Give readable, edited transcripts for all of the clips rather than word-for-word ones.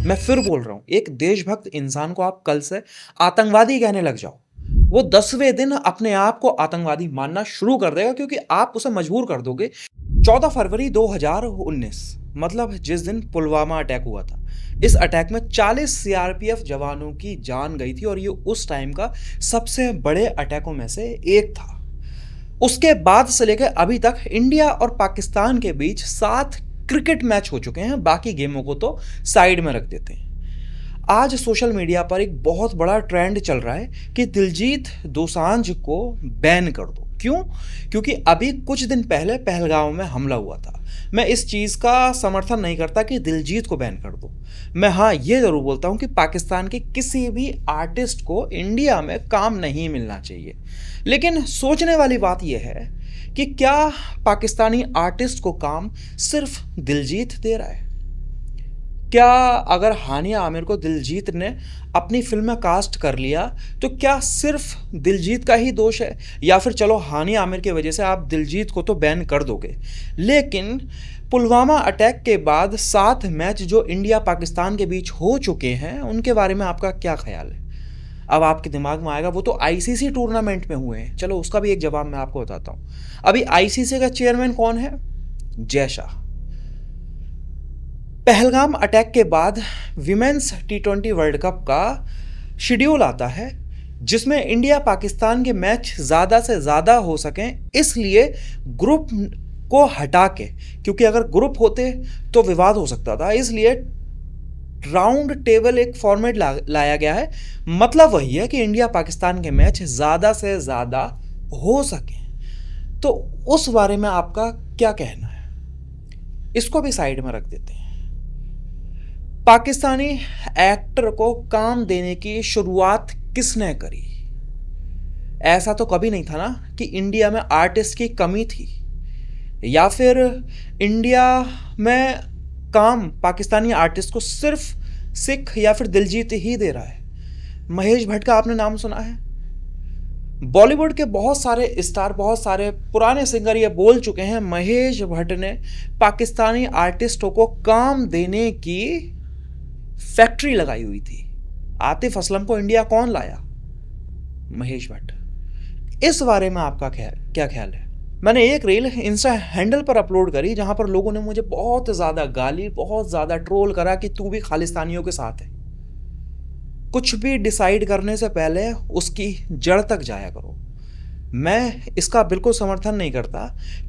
मैं फिर बोल रहा हूँ, एक देशभक्त इंसान को आप कल से आतंकवादी कहने लग जाओ, वो 10वें दिन अपने आप को आतंकवादी मानना शुरू कर देगा क्योंकि आप उसे मजबूर कर दोगे। 14 फरवरी 2019 मतलब जिस दिन पुलवामा अटैक हुआ था, इस अटैक में 40 सीआरपीएफ जवानों की जान गई थी और ये उस टाइम का सबसे बड़े अटैकों में से एक था। उसके बाद से लेकर अभी तक इंडिया और पाकिस्तान के बीच 7 क्रिकेट मैच हो चुके हैं, बाकी गेमों को तो साइड में रख देते हैं। आज सोशल मीडिया पर एक बहुत बड़ा ट्रेंड चल रहा है कि दिलजीत दोसांझ को बैन कर दो। क्यों? क्योंकि अभी कुछ दिन पहले पहलगाम में हमला हुआ था। मैं इस चीज़ का समर्थन नहीं करता कि दिलजीत को बैन कर दो। मैं हाँ ये ज़रूर बोलता हूँ कि पाकिस्तान के किसी भी आर्टिस्ट को इंडिया में काम नहीं मिलना चाहिए। लेकिन सोचने वाली बात यह है कि क्या पाकिस्तानी आर्टिस्ट को काम सिर्फ दिलजीत दे रहा है? क्या अगर हानिया आमिर को दिलजीत ने अपनी फिल्म में कास्ट कर लिया तो क्या सिर्फ दिलजीत का ही दोष है? या फिर चलो हानिया आमिर की वजह से आप दिलजीत को तो बैन कर दोगे, लेकिन पुलवामा अटैक के बाद 7 मैच जो इंडिया पाकिस्तान के बीच हो चुके हैं उनके बारे में आपका क्या ख्याल है? अब आपके दिमाग में आएगा वो तो आईसीसी टूर्नामेंट में हुए हैं। चलो उसका भी एक जवाब मैं आपको बताता हूँ। अभी आईसीसी का चेयरमैन कौन है? जय शाह। पहलगाम अटैक के बाद विमेंस T20 वर्ल्ड कप का शेड्यूल आता है जिसमें इंडिया पाकिस्तान के मैच ज़्यादा से ज़्यादा हो सकें, इसलिए ग्रुप को हटा के, क्योंकि अगर ग्रुप होते तो विवाद हो सकता था, इसलिए राउंड टेबल एक फॉर्मेट लाया गया है। मतलब वही है कि इंडिया पाकिस्तान के मैच ज़्यादा से ज़्यादा हो सकें। तो उस बारे में आपका क्या कहना है? इसको भी साइड में रख देते हैं। पाकिस्तानी एक्टर को काम देने की शुरुआत किसने करी? ऐसा तो कभी नहीं था ना कि इंडिया में आर्टिस्ट की कमी थी, या फिर इंडिया में काम पाकिस्तानी आर्टिस्ट को सिर्फ सिख या फिर दिलजीत ही दे रहा है। महेश भट्ट का आपने नाम सुना है? बॉलीवुड के बहुत सारे स्टार, बहुत सारे पुराने सिंगर ये बोल चुके हैं, महेश भट्ट ने पाकिस्तानी आर्टिस्टों को काम देने की फैक्ट्री लगाई हुई थी। आतिफ असलम को इंडिया कौन लाया? महेश भट्ट। इस बारे में आपका क्या ख्याल है? मैंने एक रील इंस्टा हैंडल पर अपलोड करी जहां पर लोगों ने मुझे बहुत ज़्यादा गाली, बहुत ज़्यादा ट्रोल करा कि तू भी खालिस्तानियों के साथ है। कुछ भी डिसाइड करने से पहले उसकी जड़ तक जाया करो। मैं इसका बिल्कुल समर्थन नहीं करता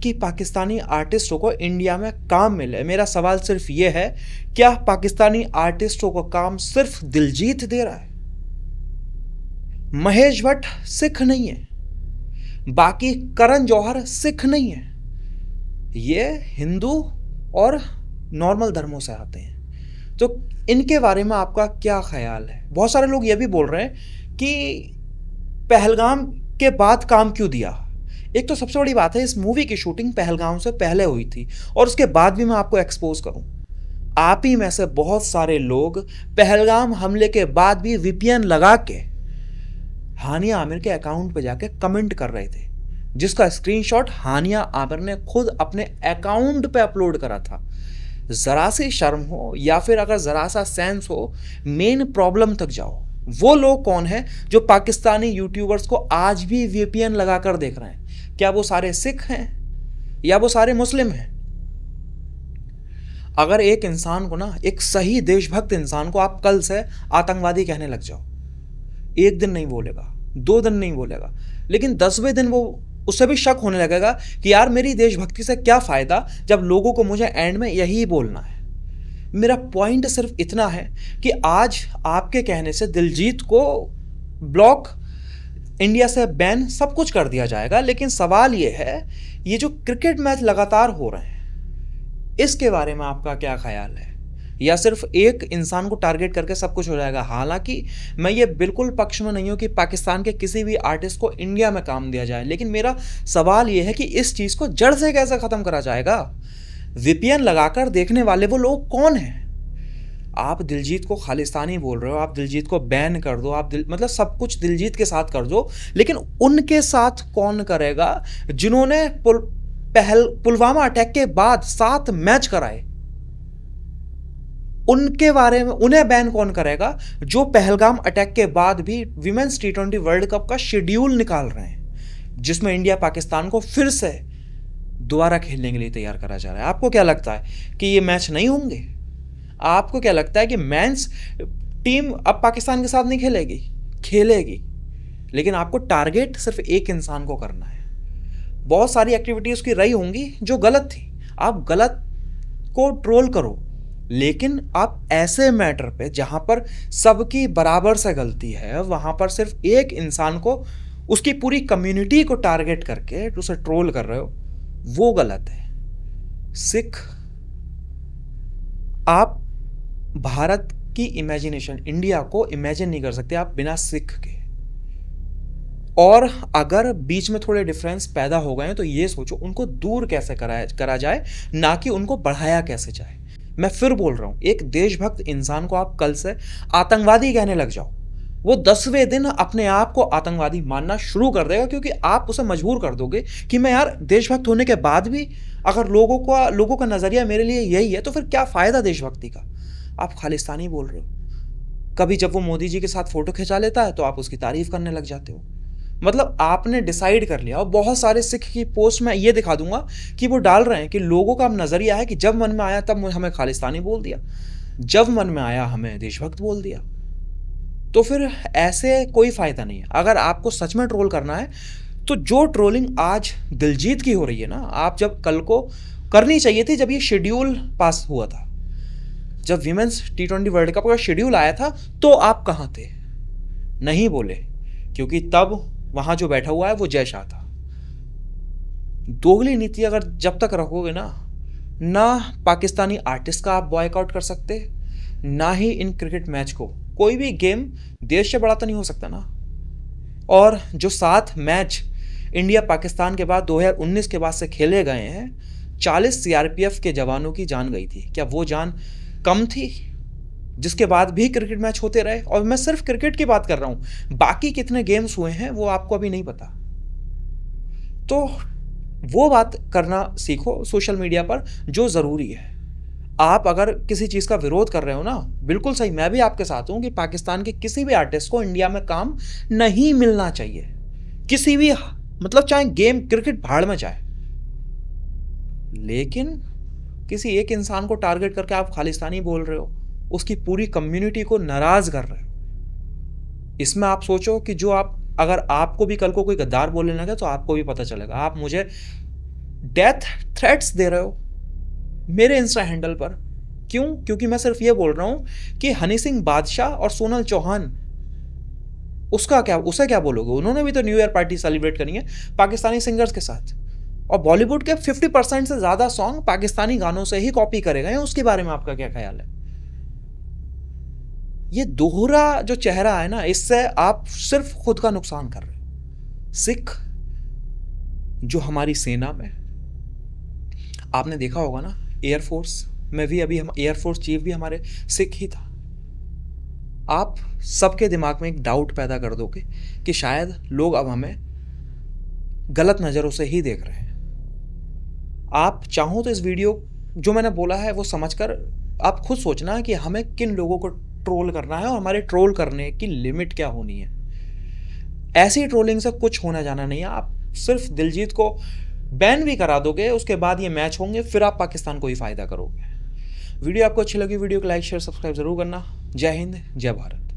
कि पाकिस्तानी आर्टिस्टों को इंडिया में काम मिले। मेरा सवाल सिर्फ ये है, क्या पाकिस्तानी आर्टिस्टों को काम सिर्फ दिलजीत दे रहा है? महेश भट्ट सिख नहीं है, बाकी करण जौहर सिख नहीं है, ये हिंदू और नॉर्मल धर्मों से आते हैं। तो इनके बारे में आपका क्या ख्याल है? बहुत सारे लोग ये भी बोल रहे हैं कि पहलगाम के बाद काम क्यों दिया। एक तो सबसे बड़ी बात है, इस मूवी की शूटिंग पहलगाम से पहले हुई थी और उसके बाद भी मैं आपको एक्सपोज करूं, आप ही में से बहुत सारे लोग पहलगाम हमले के बाद भी वीपीएन लगा के हानिया आमिर के अकाउंट पे जाके कमेंट कर रहे थे, जिसका स्क्रीनशॉट हानिया आमिर ने खुद अपने अकाउंट पे अपलोड करा था। ज़रा सी शर्म हो या फिर अगर ज़रा सा सेंस हो, मेन प्रॉब्लम तक जाओ। वो लोग कौन हैं जो पाकिस्तानी यूट्यूबर्स को आज भी वीपीएन लगाकर देख रहे हैं? क्या वो सारे सिख हैं या वो सारे मुस्लिम हैं? अगर एक इंसान को ना, एक सही देशभक्त इंसान को आप कल से आतंकवादी कहने लग जाओ, एक दिन नहीं बोलेगा, 2 दिन नहीं बोलेगा, लेकिन 10वें दिन वो उससे भी शक होने लगेगा कि यार मेरी देशभक्ति से क्या फ़ायदा जब लोगों को मुझे एंड में यही बोलना है। मेरा पॉइंट सिर्फ इतना है कि आज आपके कहने से दिलजीत को ब्लॉक, इंडिया से बैन, सब कुछ कर दिया जाएगा, लेकिन सवाल ये है, ये जो क्रिकेट मैच लगातार हो रहे हैं इसके बारे में आपका क्या ख्याल है? या सिर्फ एक इंसान को टारगेट करके सब कुछ हो जाएगा? हालांकि मैं ये बिल्कुल पक्ष में नहीं हूँ कि पाकिस्तान के किसी भी आर्टिस्ट को इंडिया में काम दिया जाए, लेकिन मेरा सवाल ये है कि इस चीज़ को जड़ से कैसे ख़त्म करा जाएगा? वीपीएन लगाकर देखने वाले वो लोग कौन हैं? आप दिलजीत को खालिस्तानी बोल रहे हो, आप दिलजीत को बैन कर दो, आप मतलब सब कुछ दिलजीत के साथ कर दो, लेकिन उनके साथ कौन करेगा जिन्होंने पुलवामा अटैक के बाद 7 मैच कराए? उनके बारे में उन्हें बैन कौन करेगा जो पहलगाम अटैक के बाद भी विमेंस T20 वर्ल्ड कप का शेड्यूल निकाल रहे हैं, जिसमें इंडिया पाकिस्तान को फिर से दोबारा खेलने के लिए तैयार करा जा रहा है। आपको क्या लगता है कि ये मैच नहीं होंगे? आपको क्या लगता है कि मेंस टीम अब पाकिस्तान के साथ नहीं खेलेगी? खेलेगी, लेकिन आपको टारगेट सिर्फ एक इंसान को करना है। बहुत सारी एक्टिविटीज की रही होंगी जो गलत थी, आप गलत को ट्रोल करो, लेकिन आप ऐसे मैटर पे जहां पर सबकी बराबर से गलती है वहां पर सिर्फ एक इंसान को, उसकी पूरी कम्युनिटी को टारगेट करके उसे ट्रोल कर रहे हो, वो गलत है। सिख, आप भारत की इमेजिनेशन, इंडिया को इमेजिन नहीं कर सकते आप बिना सिख के। और अगर बीच में थोड़े डिफरेंस पैदा हो गए तो ये सोचो उनको दूर कैसे करा जाए, ना कि उनको बढ़ाया कैसे जाए। मैं फिर बोल रहा हूं, एक देशभक्त इंसान को आप कल से आतंकवादी कहने लग जाओ, वो 10वें दिन अपने आप को आतंकवादी मानना शुरू कर देगा, क्योंकि आप उसे मजबूर कर दोगे कि मैं यार देशभक्त होने के बाद भी अगर लोगों का नजरिया मेरे लिए यही है तो फिर क्या फायदा देशभक्ति का? आप खालिस्तानी बोल रहे हो। कभी जब वो मोदी जी के साथ फोटो खिंचा लेता है तो आप उसकी तारीफ करने लग जाते हो। मतलब आपने डिसाइड कर लिया। और बहुत सारे सिख की पोस्ट में ये दिखा दूंगा कि वो डाल रहे हैं कि लोगों का अब नजरिया है कि जब मन में आया तब हमें खालिस्तानी बोल दिया, जब मन में आया हमें देशभक्त बोल दिया। तो फिर ऐसे कोई फायदा नहीं है। अगर आपको सच में ट्रोल करना है तो जो ट्रोलिंग आज दिलजीत की हो रही है ना, आप जब कल को करनी चाहिए थी जब ये शेड्यूल पास हुआ था, जब विमेंस T20 वर्ल्ड कप का शेड्यूल आया था, तो आप कहां थे? नहीं बोले, क्योंकि तब वहां जो बैठा हुआ है वो जय शाह था। दोगली नीति अगर जब तक रखोगे ना पाकिस्तानी आर्टिस्ट का आप बॉयकआउट कर सकते, ना ही इन क्रिकेट मैच को। कोई भी गेम देश से बड़ा तो नहीं हो सकता ना। और जो 7 मैच इंडिया पाकिस्तान के बाद 2019 के बाद से खेले गए हैं, 40 CRPF के जवानों की जान गई थी। क्या वो जान कम थी? जिसके बाद भी क्रिकेट मैच होते रहे। और मैं सिर्फ क्रिकेट की बात कर रहा हूं, बाकी कितने गेम्स हुए हैं वो आपको अभी नहीं पता। तो वो बात करना सीखो सोशल मीडिया पर जो जरूरी है। आप अगर किसी चीज का विरोध कर रहे हो ना, बिल्कुल सही, मैं भी आपके साथ हूं कि पाकिस्तान के किसी भी आर्टिस्ट को इंडिया में काम नहीं मिलना चाहिए, किसी भी, मतलब चाहे गेम क्रिकेट भाड़ में जाए। लेकिन किसी एक इंसान को टारगेट करके आप खालिस्तानी बोल रहे हो, उसकी पूरी कम्युनिटी को नाराज कर रहे हो। इसमें आप सोचो कि जो आप, अगर आपको भी कल को कोई गद्दार बोलने लगे तो आपको भी पता चलेगा। आप मुझे डेथ थ्रेट्स दे रहे हो मेरे इंस्टा हैंडल पर। क्यों? क्योंकि मैं सिर्फ ये बोल रहा हूं कि हनी सिंह बादशाह और सोनल चौहान, उसका क्या, उसे क्या बोलोगे? उन्होंने भी तो न्यू ईयर पार्टी सेलिब्रेट करी है पाकिस्तानी सिंगर्स के साथ। और बॉलीवुड के 50% से ज्यादा सॉन्ग पाकिस्तानी गानों से ही कॉपी करे गए हैं। उसके बारे में आपका क्या ख्याल है? ये दोहरा जो चेहरा है ना, इससे आप सिर्फ खुद का नुकसान कर रहे हो। सिख जो हमारी सेना में, आपने देखा होगा ना, एयरफोर्स में भी अभी हम एयरफोर्स चीफ भी हमारे सिख ही था। आप सबके दिमाग में एक डाउट पैदा कर दोगे कि शायद लोग अब हमें गलत नजरों से ही देख रहे हैं। आप चाहो तो इस वीडियो जो मैंने बोला है वो समझकर आप खुद सोचना कि हमें किन लोगों को ट्रोल करना है और हमारे ट्रोल करने की लिमिट क्या होनी है। ऐसी ट्रोलिंग से कुछ होना जाना नहीं है। आप सिर्फ दिलजीत को बैन भी करा दोगे, उसके बाद ये मैच होंगे, फिर आप पाकिस्तान को ही फायदा करोगे। वीडियो आपको अच्छी लगी, वीडियो को लाइक शेयर सब्सक्राइब जरूर करना। जय हिंद, जय भारत।